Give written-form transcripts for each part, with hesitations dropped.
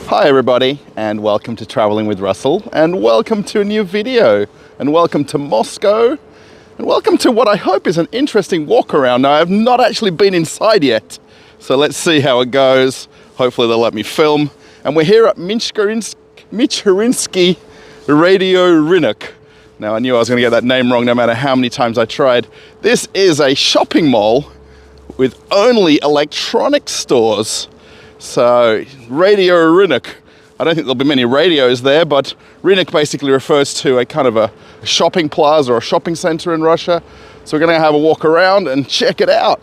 Hi everybody, and welcome to Traveling with Russell, and welcome to a new video, and welcome to Moscow, and welcome to what I hope is an interesting walk around. Now, I have not actually been inside yet, so let's see how it goes. Hopefully they'll let me film. And we're here at Mitinskiy Radiorynok. Now, I knew I was going to get that name wrong no matter how many times I tried. This is a shopping mall with only electronic stores. So, Radiorynok. I don't think there'll be many radios there, but Rynok basically refers to a kind of a shopping plaza or a shopping center in Russia. So we're going to have a walk around and check it out.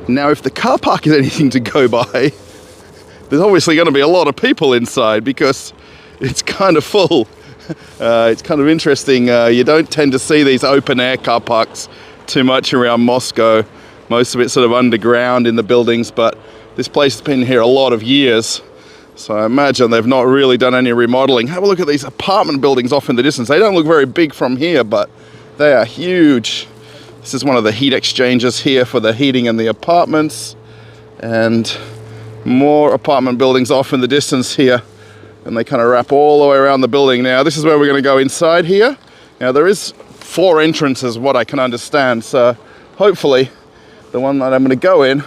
Now, if the car park is anything to go by, there's obviously going to be a lot of people inside because it's kind of full. It's kind of interesting. You don't tend to see these open air car parks too much around Moscow. Most of it's sort of underground in the buildings, but this place has been here a lot of years. So I imagine they've not really done any remodeling. Have a look at these apartment buildings off in the distance. They don't look very big from here, but they are huge. This is one of the heat exchangers here for the heating in the apartments. And more apartment buildings off in the distance here. And they kind of wrap all the way around the building. Now, this is where we're going to go inside here. Now, there is 4 entrances, what I can understand. So, hopefully, the one that I'm going to go in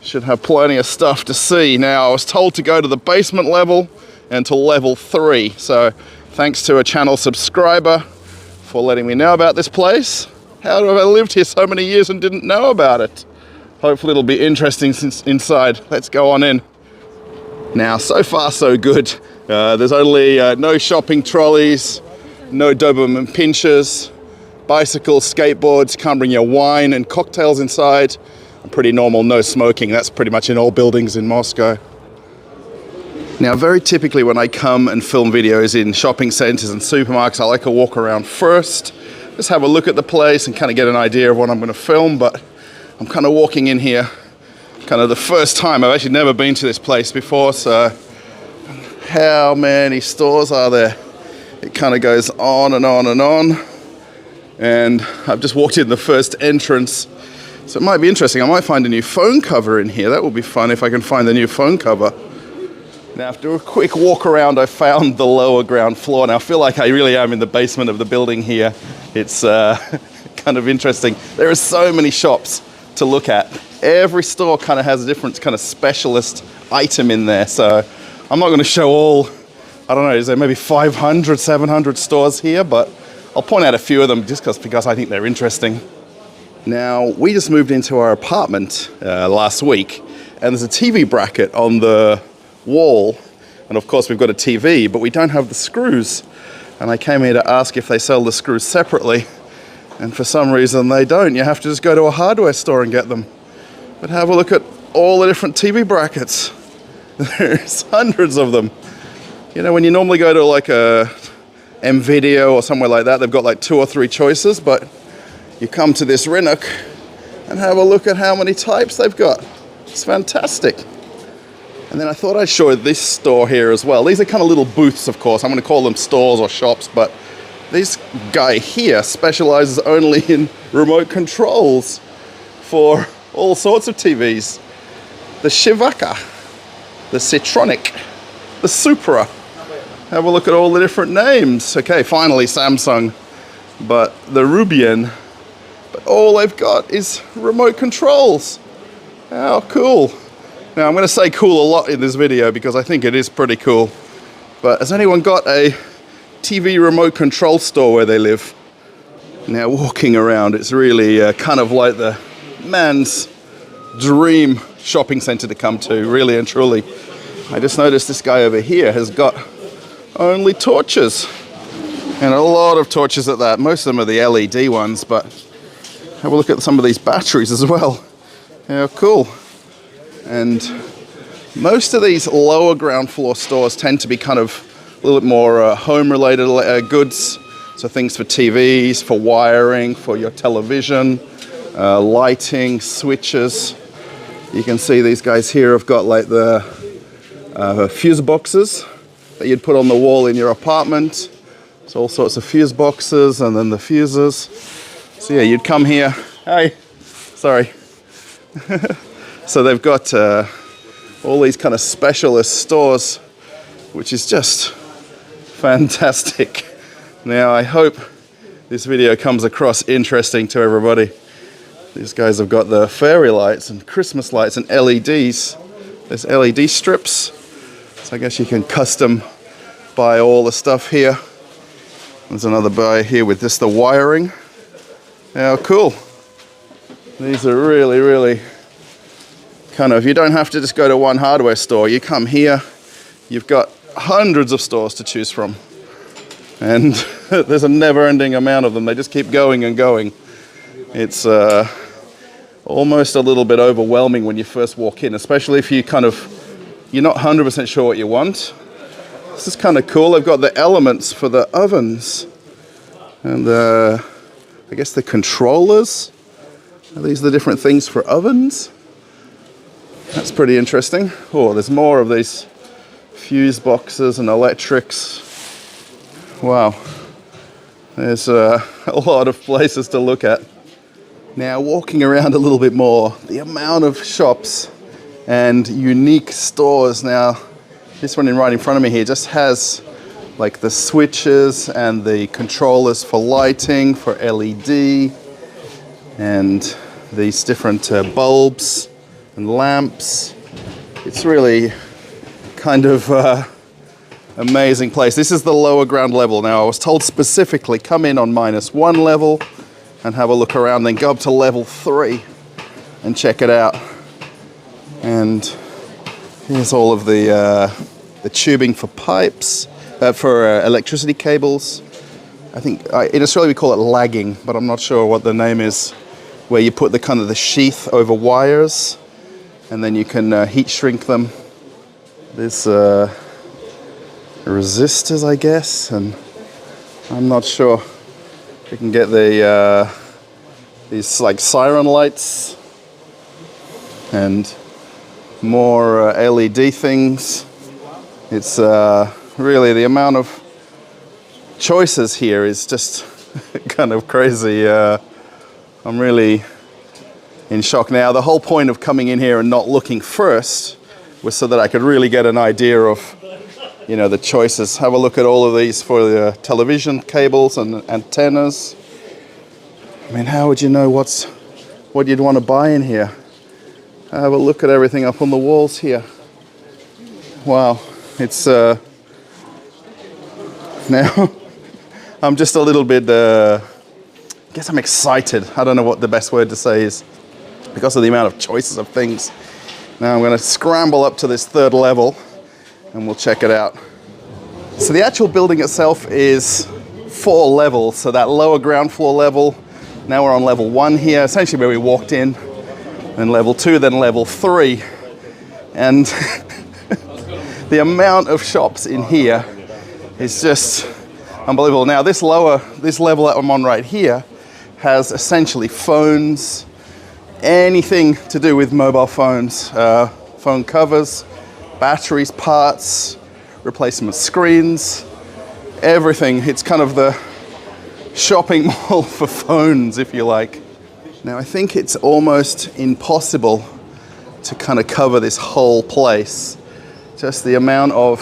should have plenty of stuff to see. Now, I was told to go to the basement level and to level 3. So, thanks to a channel subscriber for letting me know about this place. How have I lived here so many years and didn't know about it? Hopefully, it'll be interesting inside. Let's go on in. Now, so far so good. There's only no shopping trolleys, no Doberman pinchers, bicycles, skateboards, can't bring your wine and cocktails inside. And pretty normal, no smoking. That's pretty much in all buildings in Moscow. Now, very typically when I come and film videos in shopping centers and supermarkets, I like to walk around first, just have a look at the place and kind of get an idea of what I'm going to film, but I'm kind of walking in here kind of the first time. I've actually never been to this place before, so how many stores are there? It kind of goes on and on and on. And I've just walked in the first entrance, so it might be interesting. I might find a new phone cover in here. That will be fun if I can find the new phone cover. Now, after a quick walk around, I found the lower ground floor. Now, I feel like I really am in the basement of the building here. It's kind of interesting. There are so many shops to look at. Every store kind of has a different kind of specialist item in there. So I'm not going to show all, I don't know, is there maybe 500, 700 stores here? But I'll point out a few of them just because I think they're interesting. Now, we just moved into our apartment last week, and there's a TV bracket on the wall. And of course, we've got a TV, but we don't have the screws. And I came here to ask if they sell the screws separately. And for some reason, they don't. You have to just go to a hardware store and get them. But have a look at all the different TV brackets. There's hundreds of them. You know, when you normally go to like a M-Video or somewhere like that, they've got like 2 or 3 choices, but you come to this Rynok and have a look at how many types they've got. It's fantastic. And then I thought I'd show this store here as well. These are kind of little booths, of course. I'm going to call them stores or shops, but this guy here specializes only in remote controls for all sorts of TVs. The Shivaka, the Citronic, the Supra. Have a look at all the different names. Okay, finally Samsung, but the Rubian. But all they've got is remote controls. How cool. Now, I'm going to say cool a lot in this video because I think it is pretty cool. But has anyone got a TV remote control store where they live? Now, walking around, it's really kind of like the man's dream shopping center to come to, really and truly. I just noticed this guy over here has got only torches, and a lot of torches at that. Most of them are the LED ones, but have a look at some of these batteries as well. How cool. And most of these lower ground floor stores tend to be kind of a little bit more home-related goods. So things for TVs, for wiring, for your television, lighting, switches. You can see these guys here have got like the fuse boxes that you'd put on the wall in your apartment. So all sorts of fuse boxes and then the fuses. So yeah, you'd come here. Hey, sorry. So they've got all these kind of specialist stores, which is just fantastic. Now, I hope this video comes across interesting to everybody. These guys have got the fairy lights and Christmas lights and LEDs. There's LED strips, so I guess you can custom buy all the stuff here. There's another buy here with just the wiring. How cool. These are really, really kind of, you don't have to just go to one hardware store. You come here, you've got hundreds of stores to choose from. And there's a never-ending amount of them. They just keep going and going. It's almost a little bit overwhelming when you first walk in, especially if you're not 100% sure what you want. This is kind of cool. They've got the elements for the ovens and I guess the controllers. Are these the different things for ovens? That's pretty interesting. Oh, there's more of these fuse boxes and electrics. Wow. There's a lot of places to look at. Now, walking around a little bit more, the amount of shops and unique stores. Now, this one right in front of me here just has like the switches and the controllers for lighting, for LED, and these different bulbs and lamps. It's really kind of amazing place. This is the lower ground level. Now, I was told specifically, come in on -1 level and have a look around, then go up to level 3 and check it out. And here's all of the tubing for pipes, for electricity cables. I think in Australia we call it lagging, but I'm not sure what the name is, where you put the kind of the sheath over wires and then you can heat shrink them. There's resistors, I guess, and I'm not sure. You can get these like siren lights and more LED things. It's really, the amount of choices here is just kind of crazy. I'm really in shock now. The whole point of coming in here and not looking first was so that I could really get an idea of, you know, the choices. Have a look at all of these for the television cables and antennas. I mean, how would you know what you'd want to buy in here? Have a look at everything up on the walls here. Wow, it's now I'm just a little bit I guess I'm excited. I don't know what the best word to say is because of the amount of choices of things. Now I'm going to scramble up to this 3rd level and we'll check it out. So the actual building itself is 4 levels. So that lower ground floor level, now we're on level 1 here, essentially where we walked in, then level 2, then level 3. And the amount of shops in here is just unbelievable. Now this level that I'm on right here has essentially phones, anything to do with mobile phones, phone covers, batteries, parts, replacement screens, everything. It's kind of the shopping mall for phones, if you like. Now, I think it's almost impossible to kind of cover this whole place. Just the amount of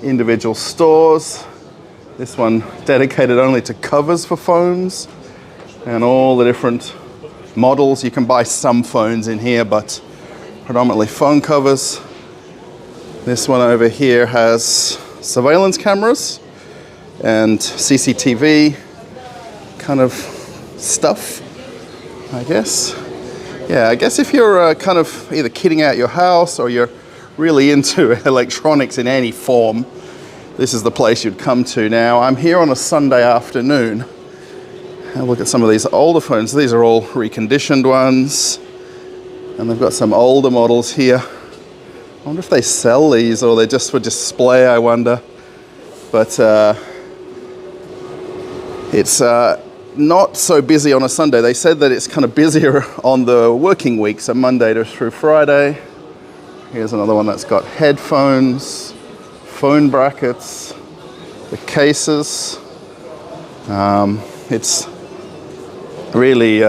individual stores. This one dedicated only to covers for phones and all the different models. You can buy some phones in here, but predominantly phone covers. This one over here has surveillance cameras and CCTV kind of stuff, I guess. Yeah, I guess if you're kind of either kitting out your house or you're really into electronics in any form, this is the place you'd come to. Now, I'm here on a Sunday afternoon. Have a look at some of these older phones. These are all reconditioned ones. And they've got some older models here. I wonder if they sell these or they're just for display, I wonder. But it's not so busy on a Sunday. They said that it's kind of busier on the working week, so Monday through Friday. Here's another one that's got headphones, phone brackets, the cases. It's really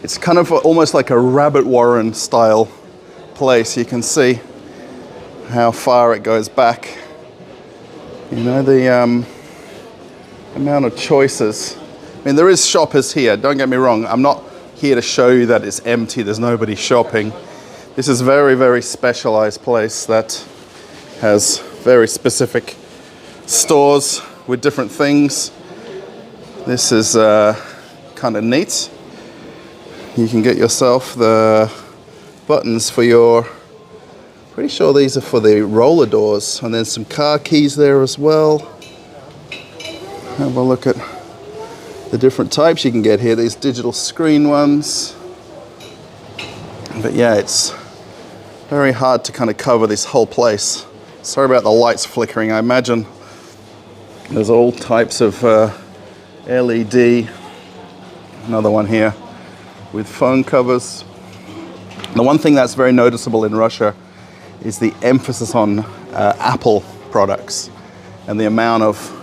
it's kind of almost like a rabbit warren style place. You can see how far it goes back. You know, the amount of choices. I mean, there is shoppers here, don't get me wrong. I'm not here to show you that it's empty, there's nobody shopping. This is a very, very specialized place that has very specific stores with different things. This is kind of neat. You can get yourself the buttons for your, pretty sure these are for the roller doors, and then some car keys there as well. Have a look at the different types you can get here, these digital screen ones. But yeah, it's very hard to kind of cover this whole place. Sorry about the lights flickering. I imagine there's all types of LED. Another one here with phone covers. The one thing that's very noticeable in Russia is the emphasis on Apple products and the amount of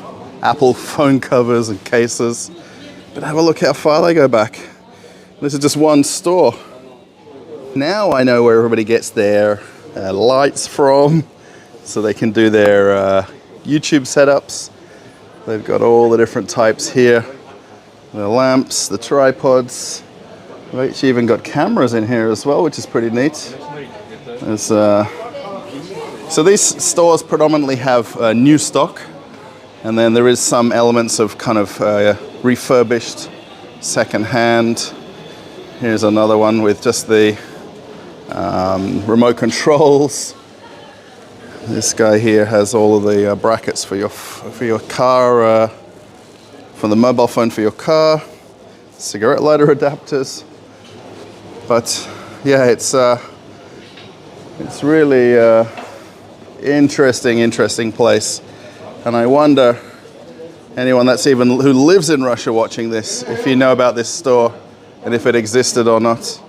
Apple phone covers and cases. But have a look how far they go back. This is just one store. Now I know where everybody gets their lights from, so they can do their YouTube setups. They've got all the different types here. The lamps, the tripods. They've actually even got cameras in here as well, which is pretty neat. There's, so these stores predominantly have new stock, and then there is some elements of kind of refurbished second-hand. Here's another one with just the remote controls. This guy here has all of the brackets for your car, for the mobile phone for your car, cigarette lighter adapters. But yeah, it's really interesting place. And I wonder, anyone that's even who lives in Russia watching this, if you know about this store and if it existed or not.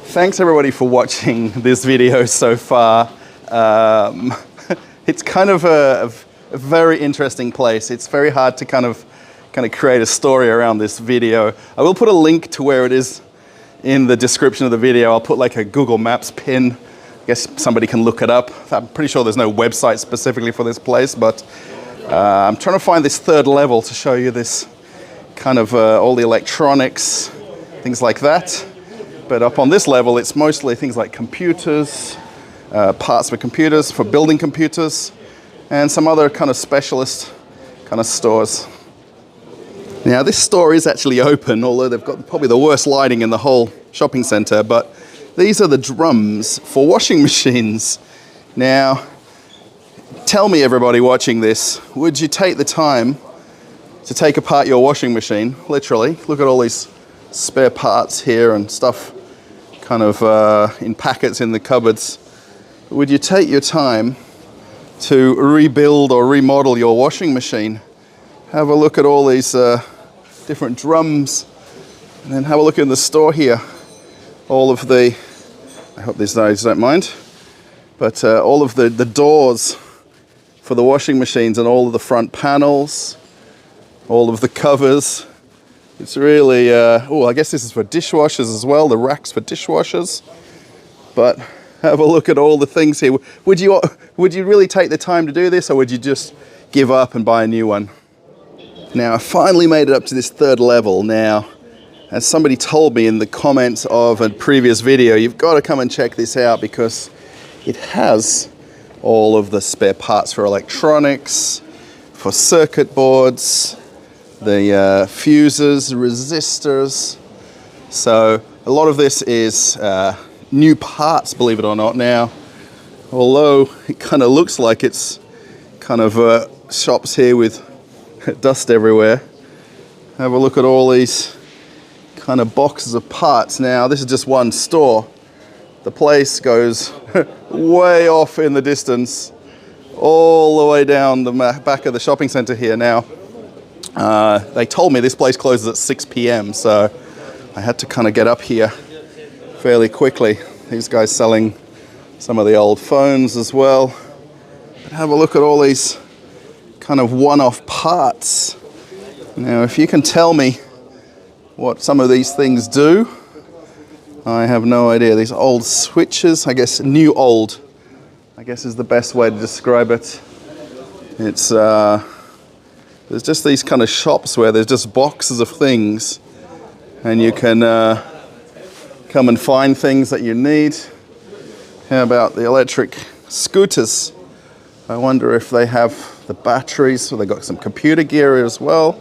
Thanks everybody for watching this video so far. It's kind of a very interesting place. It's very hard to kind of create a story around this video. I will put a link to where it is in the description of the video. I'll put like a Google Maps pin. I guess somebody can look it up. I'm pretty sure there's no website specifically for this place, but I'm trying to find this third level to show you this kind of all the electronics, things like that. But up on this level, it's mostly things like computers, parts for computers, for building computers, and some other kind of specialist kind of stores. Now, this store is actually open, although they've got probably the worst lighting in the whole shopping center, but these are the drums for washing machines. Now, tell me, everybody watching this, would you take the time to take apart your washing machine, literally? Look at all these spare parts here and stuff kind of in packets in the cupboards. Would you take your time to rebuild or remodel your washing machine? Have a look at all these different drums, and then have a look in the store here. All of the, I hope these guys don't mind, but all of the doors for the washing machines and all of the front panels, all of the covers. It's really, oh, I guess this is for dishwashers as well, the racks for dishwashers. But have a look at all the things here. Would you really take the time to do this, or would you just give up and buy a new one? Now, I finally made it up to this third level. Now, as somebody told me in the comments of a previous video, you've got to come and check this out because it has all of the spare parts for electronics, for circuit boards, the fuses, resistors. So a lot of this is new parts, believe it or not. Now, although it kind of looks like it's kind of shops here with dust everywhere, have a look at all these kind of boxes of parts. Now, this is just one store. The place goes way off in the distance, all the way down the back of the shopping center here. Now, they told me this place closes at 6 p.m, so I had to kind of get up here fairly quickly. These guys selling some of the old phones as well. But have a look at all these kind of one-off parts. Now, if you can tell me what some of these things do, I have no idea. These old switches, I guess new old, I guess is the best way to describe it. It's, there's just these kind of shops where there's just boxes of things and you can come and find things that you need. How about the electric scooters? I wonder if they have the batteries, so they got some computer gear as well.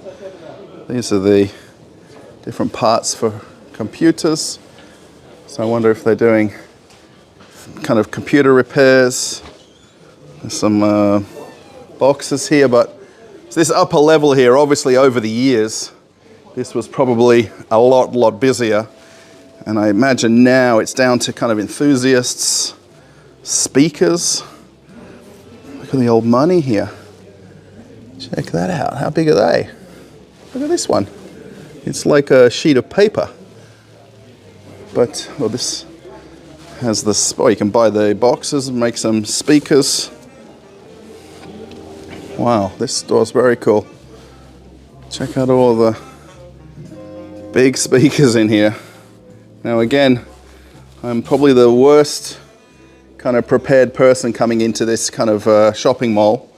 These are the different parts for computers. So I wonder if they're doing kind of computer repairs. There's some boxes here, but so this upper level here, obviously over the years, this was probably a lot busier. And I imagine now it's down to kind of enthusiasts, speakers. Look at the old money here. Check that out. How big are they? Look at this one. It's like a sheet of paper. But, well, this has this, oh, you can buy the boxes and make some speakers. Wow, this store's very cool. Check out all the big speakers in here. Now again, I'm probably the worst kind of prepared person coming into this kind of shopping mall.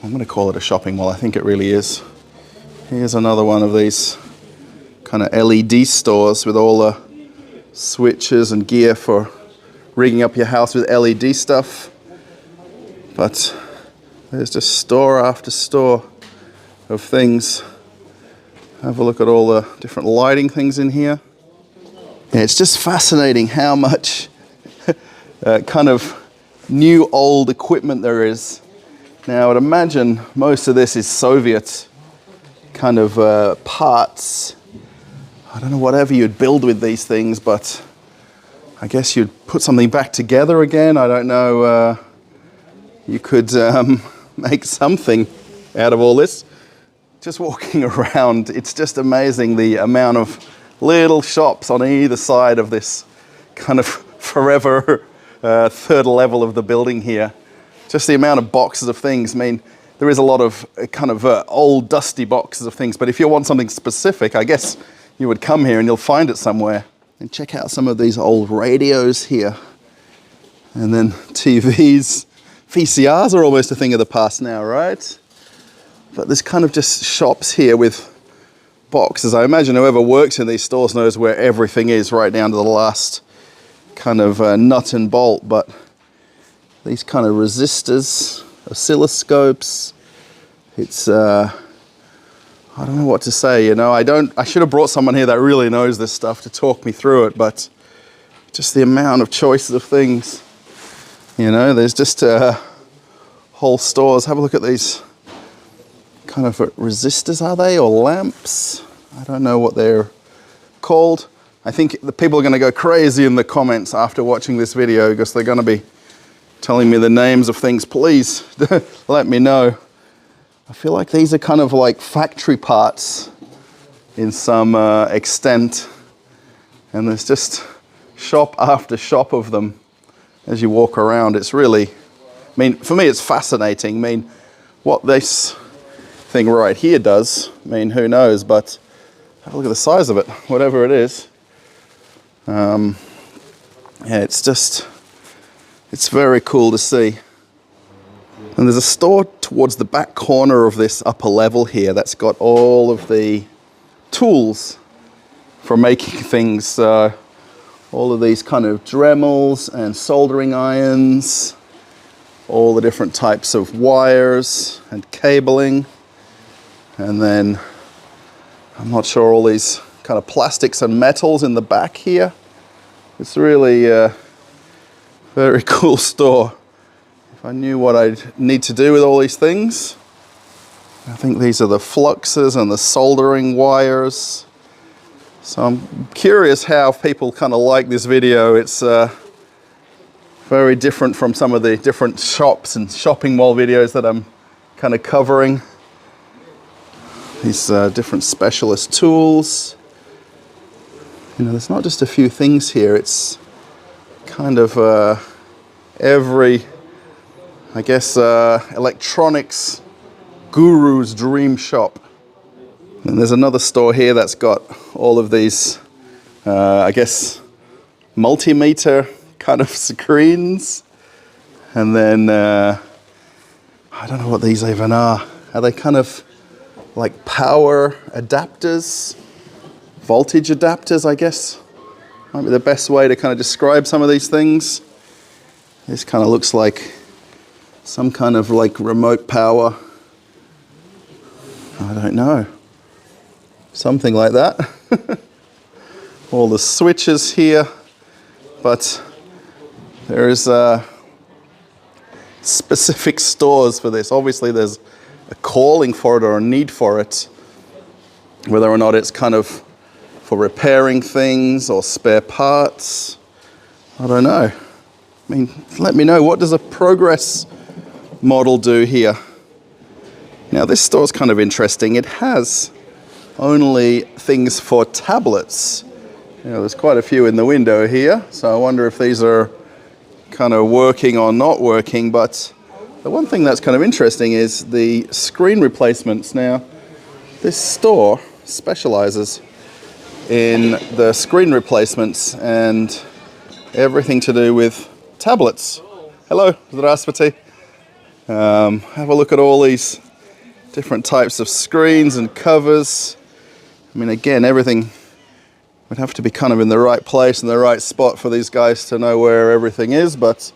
I'm going to call it a shopping mall, I think it really is. Here's another one of these kind of LED stores with all the switches and gear for rigging up your house with LED stuff. But there's just store after store of things. Have a look at all the different lighting things in here. Yeah, it's just fascinating how much kind of new old equipment there is. Now I'd imagine most of this is Soviet kind of parts. I don't know whatever you'd build with these things, but I guess you'd put something back together again. I don't know. You could make something out of all this. Just walking around, it's just amazing the amount of little shops on either side of this kind of forever third level of the building here. Just the amount of boxes of things. I mean, there is a lot of kind of old dusty boxes of things, but if you want something specific, I guess you would come here and you'll find it somewhere. And check out some of these old radios here. And then TVs. VCRs are almost a thing of the past now, right? But there's kind of just shops here with boxes. I imagine whoever works in these stores knows where everything is, right down to the last kind of nut and bolt. But these kind of resistors, oscilloscopes, it's I don't know what to say, you know. I should have brought someone here that really knows this stuff to talk me through it, but just the amount of choices of things, you know. There's just whole stores. Have a look at these kind of resistors, are they, or lamps? I don't know what they're called. I think the people are going to go crazy in the comments after watching this video because they're going to be telling me the names of things. Please let me know. I feel like these are kind of like factory parts in some extent, and there's just shop after shop of them as you walk around. It's really, I mean, for me it's fascinating. I mean, what this thing right here does, I mean, who knows, but have a look at the size of it, whatever it is. Yeah, it's very cool to see. And there's a store towards the back corner of this upper level here that's got all of the tools for making things. All of these kind of Dremels and soldering irons, all the different types of wires and cabling. And then, I'm not sure, all these kind of plastics and metals in the back here. It's really a very cool store. If I knew what I'd need to do with all these things. I think these are the fluxes and the soldering wires. So I'm curious how people kind of like this video. It's very different from some of the different shops and shopping mall videos that I'm kind of covering. These different specialist tools. You know, there's not just a few things here. It's kind of every, I guess, electronics guru's dream shop. And there's another store here that's got all of these, I guess, multimeter kind of screens. And then, I don't know what these even are. Are they kind of like power adapters? Voltage adapters, I guess. Might be the best way to kind of describe some of these things. This kind of looks like some kind of like remote power. I don't know. Something like that. All the switches here. But there is specific stores for this. Obviously there's a calling for it or a need for it. Whether or not it's kind of for repairing things or spare parts. I don't know. I mean, let me know, what does a progress model do here? Now this store is kind of interesting. It has only things for tablets. You know, there's quite a few in the window here, so I wonder if these are kind of working or not working. But the one thing that's kind of interesting is the screen replacements. Now, this store specializes in the screen replacements and everything to do with tablets. Hello, здравствуйте. Have a look at all these different types of screens and covers. I mean, again, everything would have to be kind of in the right place and the right spot for these guys to know where everything is, but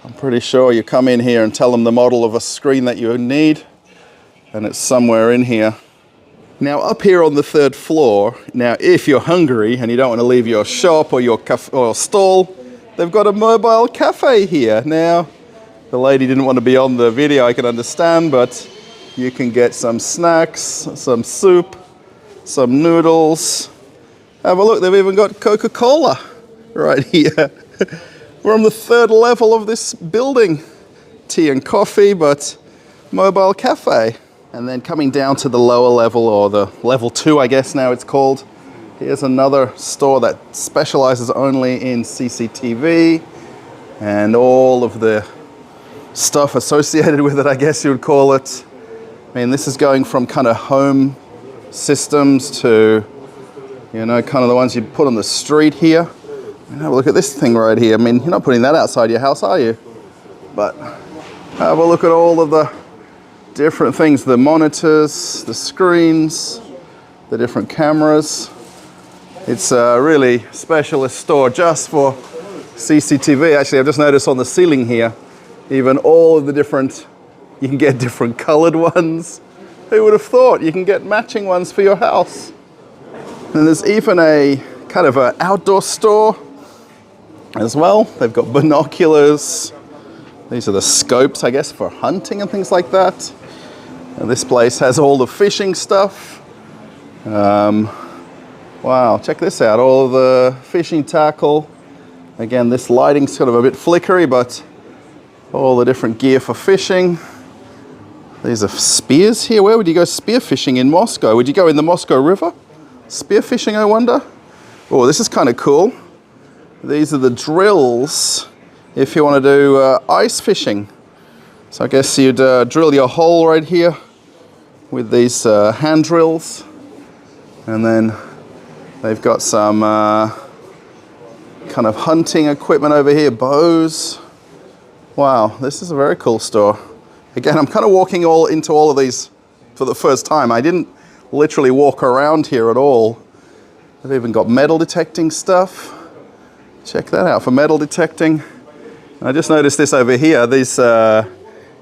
I'm pretty sure you come in here and tell them the model of a screen that you need, and it's somewhere in here. Now, up here on the third floor, now if you're hungry and you don't want to leave your shop or your stall, they've got a mobile cafe here. Now, the lady didn't want to be on the video, I can understand, but you can get some snacks, some soup, some noodles. Have a look, they've even got Coca-Cola right here. We're on the third level of this building. Tea and coffee, but mobile cafe. And then coming down to the lower level, or the level 2, I guess now it's called. Here's another store that specializes only in CCTV and all of the stuff associated with it, I guess you would call it. I mean, this is going from kind of home systems to, you know, kind of the ones you put on the street here. I mean, have a look at this thing right here. I mean, you're not putting that outside your house, are you? But have a look at all of the different things, the monitors, the screens, the different cameras. It's a really specialist store just for CCTV. Actually, I've just noticed on the ceiling here, even all of the different, you can get different colored ones. Who would have thought? You can get matching ones for your house. And there's even a kind of an outdoor store as well. They've got binoculars. These are the scopes, I guess, for hunting and things like that. And this place has all the fishing stuff. Wow, check this out, all the fishing tackle. Again, this lighting's sort of a bit flickery, but all the different gear for fishing. These are spears here. Where would you go spear fishing in Moscow? Would you go in the Moscow River? Spear fishing, I wonder? Oh, this is kind of cool. These are the drills if you want to do ice fishing. So I guess you'd drill your hole right here with these hand drills. And then they've got some kind of hunting equipment over here, bows. Wow, this is a very cool store. Again, I'm kind of walking into all of these for the first time. I didn't literally walk around here at all. They've even got metal detecting stuff. Check that out for metal detecting. I just noticed this over here, these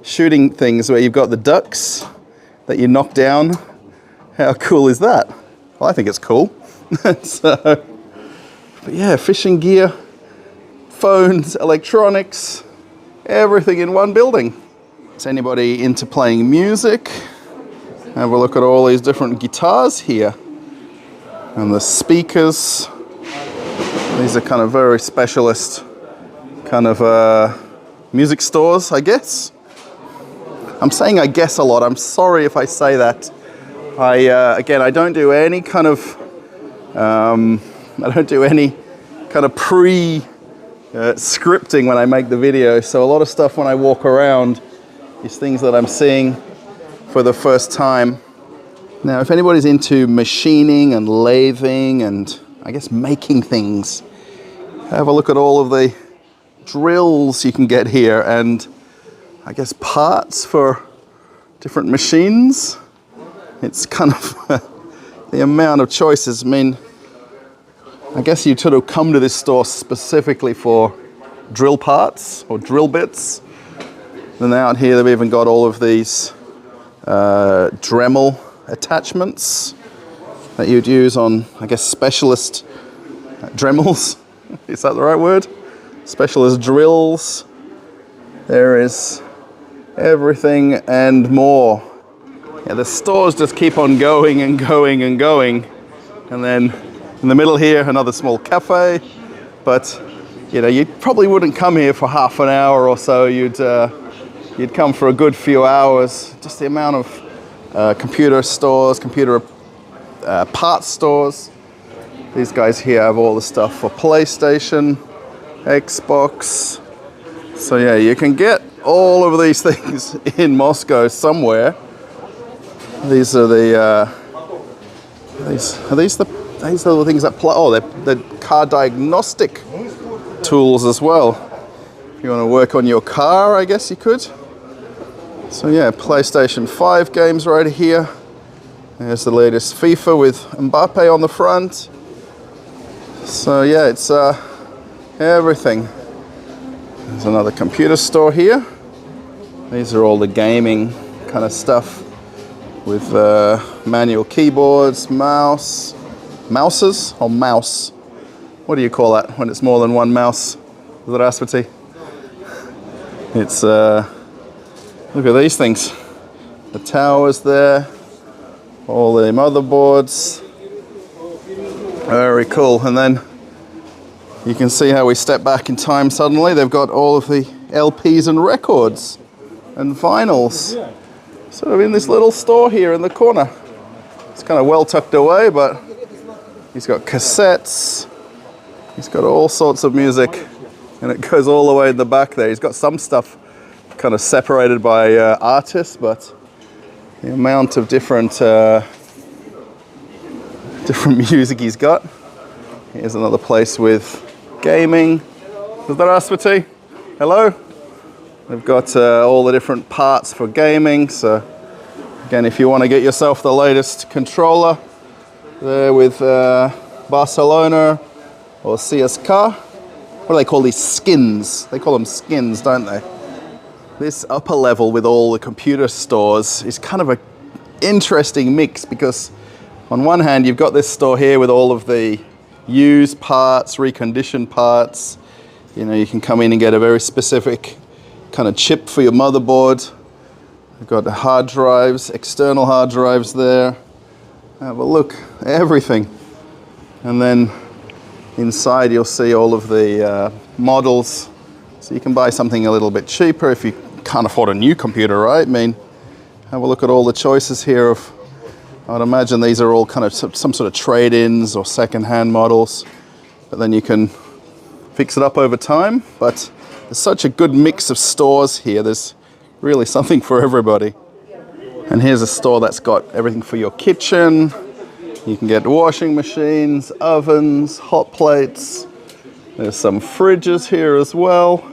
shooting things where you've got the ducks that you knock down. How cool is that? Well, I think it's cool. But yeah, fishing gear, phones, electronics, everything in one building. Is anybody into playing music? Have a look at all these different guitars here. And the speakers. These are kind of very specialist kind of music stores, I guess. I'm saying I guess a lot. I'm sorry if I say that. Again, I don't do any kind of scripting when I make the video. So a lot of stuff when I walk around is things that I'm seeing for the first time. Now, if anybody's into machining and lathing and I guess making things, have a look at all of the drills you can get here, and I guess parts for different machines. It's kind of the amount of choices. I mean, I guess you sort of come to this store specifically for drill parts or drill bits. And out here they've even got all of these Dremel attachments that you'd use on, I guess, specialist Dremels. Is that the right word? Specialist drills. There is everything and more. Yeah, the stores just keep on going and going and going. And then in the middle here, another small cafe. But, you know, you probably wouldn't come here for half an hour or so. You'd come for a good few hours. Just the amount of computer stores, computer parts stores. These guys here have all the stuff for PlayStation, Xbox. So yeah, you can get all of these things in Moscow somewhere. These are the these are the things that play. Oh, they're car diagnostic tools as well. If you want to work on your car, I guess you could. So yeah, PlayStation 5 games right here. There's the latest FIFA with Mbappe on the front. So yeah, it's everything. There's another computer store here. These are all the gaming kind of stuff with manual keyboards, mouses, or mouse. What do you call that when it's more than one mouse? Здравствуйте. It's look at these things. The towers there, all the motherboards. Very cool. And then you can see how we step back in time suddenly. They've got all of the LPs and records and vinyls sort of in this little store here in the corner. It's kind of well tucked away, but he's got cassettes. He's got all sorts of music, and it goes all the way in the back there. He's got some stuff kind of separated by artists, but the amount of different music he's got. Here's another place with gaming. Здравствуйте. Hello. They've got all the different parts for gaming. So again, if you want to get yourself the latest controller there with Barcelona or CSK. What do they call these? Skins. They call them skins, don't they? This upper level with all the computer stores is kind of an interesting mix, because on one hand you've got this store here with all of the used parts, reconditioned parts. You know, you can come in and get a very specific kind of chip for your motherboard. We've got the hard drives, external hard drives there. Have a look, everything. And then inside you'll see all of the models. So you can buy something a little bit cheaper if you can't afford a new computer, right? I mean, have a look at all the choices here of, I would imagine these are all kind of some sort of trade-ins or second-hand models. But then you can fix it up over time. But there's such a good mix of stores here. There's really something for everybody. And here's a store that's got everything for your kitchen. You can get washing machines, ovens, hot plates. There's some fridges here as well.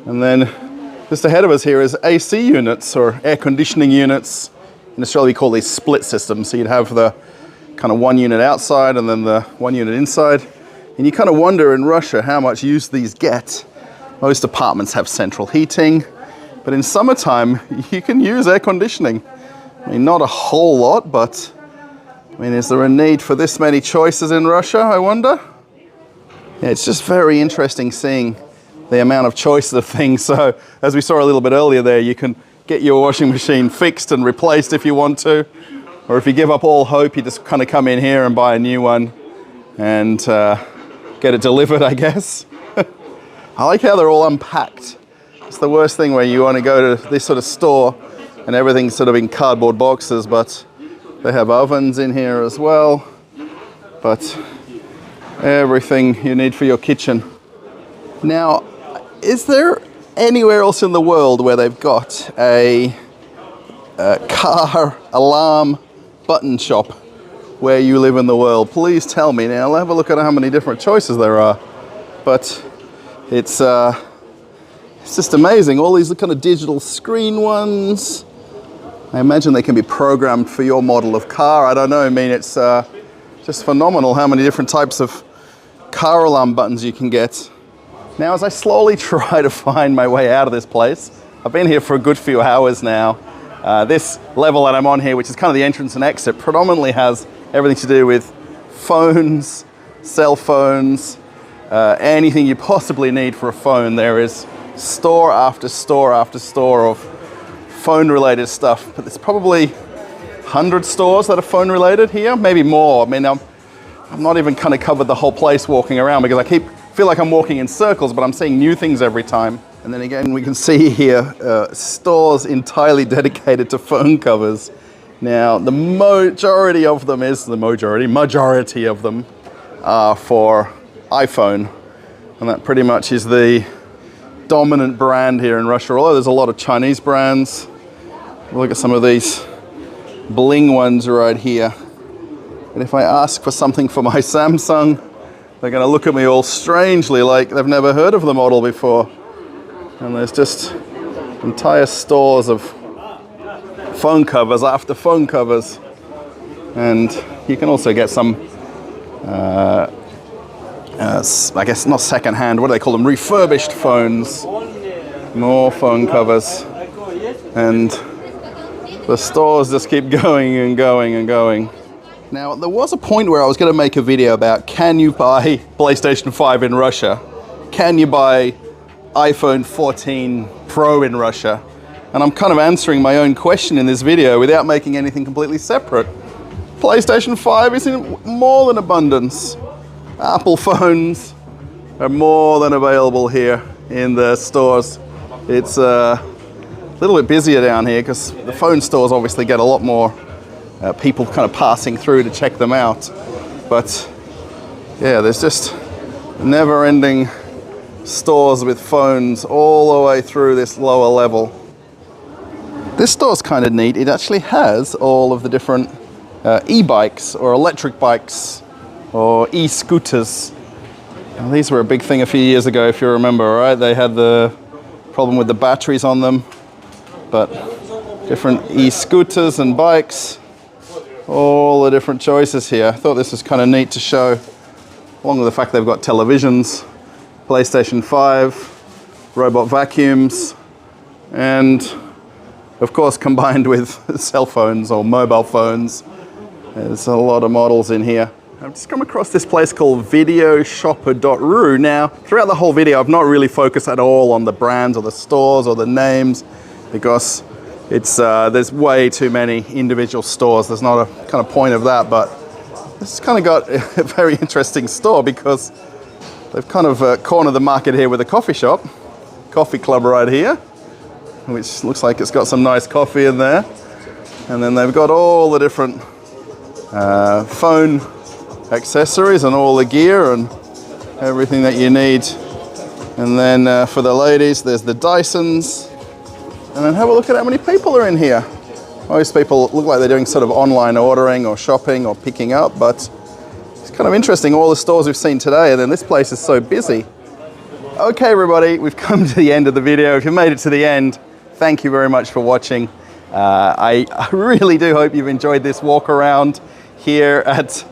And then just ahead of us here is AC units, or air conditioning units. In Australia we call these split systems. So you'd have the kind of one unit outside and then the one unit inside. And you kind of wonder in Russia how much use these get. Most apartments have central heating, but in summertime you can use air conditioning. I mean, not a whole lot, but I mean, is there a need for this many choices in Russia, I wonder? Yeah, it's just very interesting seeing the amount of choices of things. So, as we saw a little bit earlier there, you can get your washing machine fixed and replaced if you want to. Or if you give up all hope, you just kind of come in here and buy a new one and get it delivered, I guess. I like how they're all unpacked. It's the worst thing where you want to go to this sort of store and everything's sort of in cardboard boxes, but they have ovens in here as well. But everything you need for your kitchen. Now, is there anywhere else in the world where they've got a car alarm button shop where you live in the world? Please tell me. Now, I'll have a look at how many different choices there are. but it's just amazing. All these kind of digital screen ones. I imagine they can be programmed for your model of car. I don't know. I mean, it's just phenomenal how many different types of car alarm buttons you can get. Now, as I slowly try to find my way out of this place, I've been here for a good few hours now. This level that I'm on here, which is kind of the entrance and exit, predominantly has everything to do with phones, cell phones, anything you possibly need for a phone. There is store after store after store of phone-related stuff, but there's probably 100 stores that are phone-related here, maybe more. I mean, I'm not even kind of covered the whole place walking around because I feel like I'm walking in circles, but I'm seeing new things every time. And then again, we can see here stores entirely dedicated to phone covers. Now, the majority of them are for iPhone, and that pretty much is the dominant brand here in Russia. Although there's a lot of Chinese brands. Look at some of these bling ones right here. And if I ask for something for my Samsung, they're going to look at me all strangely like they've never heard of the model before. And there's just entire stores of phone covers after phone covers. And you can also get some, I guess not second-hand, what do they call them? Refurbished phones. More phone covers. And the stores just keep going and going and going. Now, there was a point where I was going to make a video about, can you buy PlayStation 5 in Russia? Can you buy iPhone 14 Pro in Russia? And I'm kind of answering my own question in this video without making anything completely separate. PlayStation 5 is in more than abundance. Apple phones are more than available here in the stores. It's a little bit busier down here because the phone stores obviously get a lot more people kind of passing through to check them out. But yeah, there's just never-ending stores with phones all the way through this lower level. This store's kind of neat. It actually has all of the different e-bikes or electric bikes or e-scooters. And these were a big thing a few years ago, if you remember, right? They had the problem with the batteries on them, but different e-scooters and bikes, all the different choices here. I thought this was kind of neat to show, along with the fact they've got televisions, PlayStation 5, robot vacuums, and of course combined with cell phones or mobile phones. There's a lot of models in here. I've just come across this place called videoshopper.ru. Now, throughout the whole video, I've not really focused at all on the brands or the stores or the names because it's there's way too many individual stores. There's not a kind of point of that, but this has kind of got a very interesting store because they've kind of cornered the market here with a coffee shop, coffee club right here, which looks like it's got some nice coffee in there. And then they've got all the different phone accessories and all the gear and everything that you need. And then for the ladies, there's the Dysons. And then have a look at how many people are in here. Most people look like they're doing sort of online ordering or shopping or picking up, but it's kind of interesting, all the stores we've seen today, and then this place is so busy. Okay, everybody, we've come to the end of the video. If you made it to the end, thank you very much for watching. I really do hope you've enjoyed this walk around here at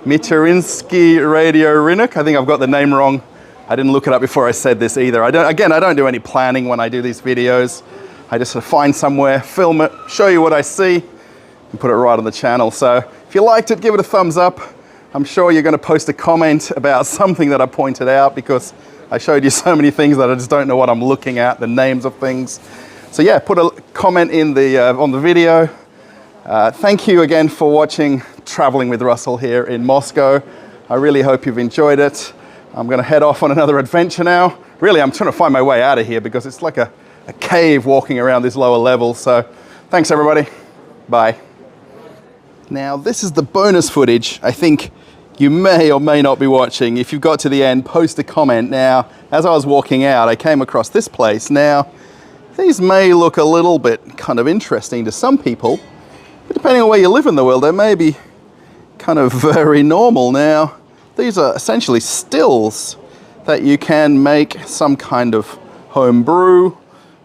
Mitinskiy Radiorynok. I think I've got the name wrong. I didn't look it up before I said this either. I don't do any planning when I do these videos. I just sort of find somewhere, film it, show you what I see, and put it right on the channel. So if you liked it, give it a thumbs up. I'm sure you're going to post a comment about something that I pointed out because I showed you so many things that I just don't know what I'm looking at, the names of things. So yeah, put a comment in on the video. Thank you again for watching Traveling with Russell here in Moscow. I really hope you've enjoyed it. I'm going to head off on another adventure now. Really, I'm trying to find my way out of here because it's like a cave walking around this lower level. So thanks, everybody. Bye. Now, this is the bonus footage I think you may or may not be watching. If you've got to the end, post a comment. Now, as I was walking out, I came across this place. Now, these may look a little bit kind of interesting to some people, but depending on where you live in the world, they may be kind of very normal. Now, these are essentially stills that you can make some kind of home brew,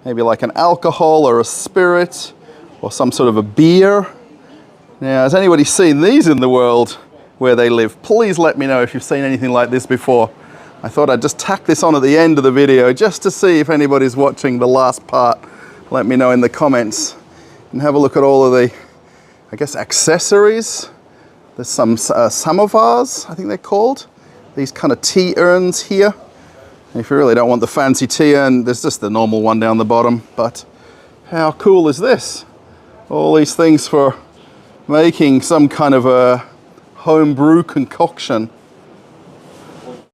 maybe like an alcohol or a spirit or some sort of a beer. Now, has anybody seen these in the world where they live? Please let me know if you've seen anything like this before. I thought I'd just tack this on at the end of the video just to see if anybody's watching the last part. Let me know in the comments. And have a look at all of the, I guess, accessories. There's some samovars, I think they're called. These kind of tea urns here. If you really don't want the fancy tea urn, there's just the normal one down the bottom. But how cool is this? All these things for making some kind of a home brew concoction.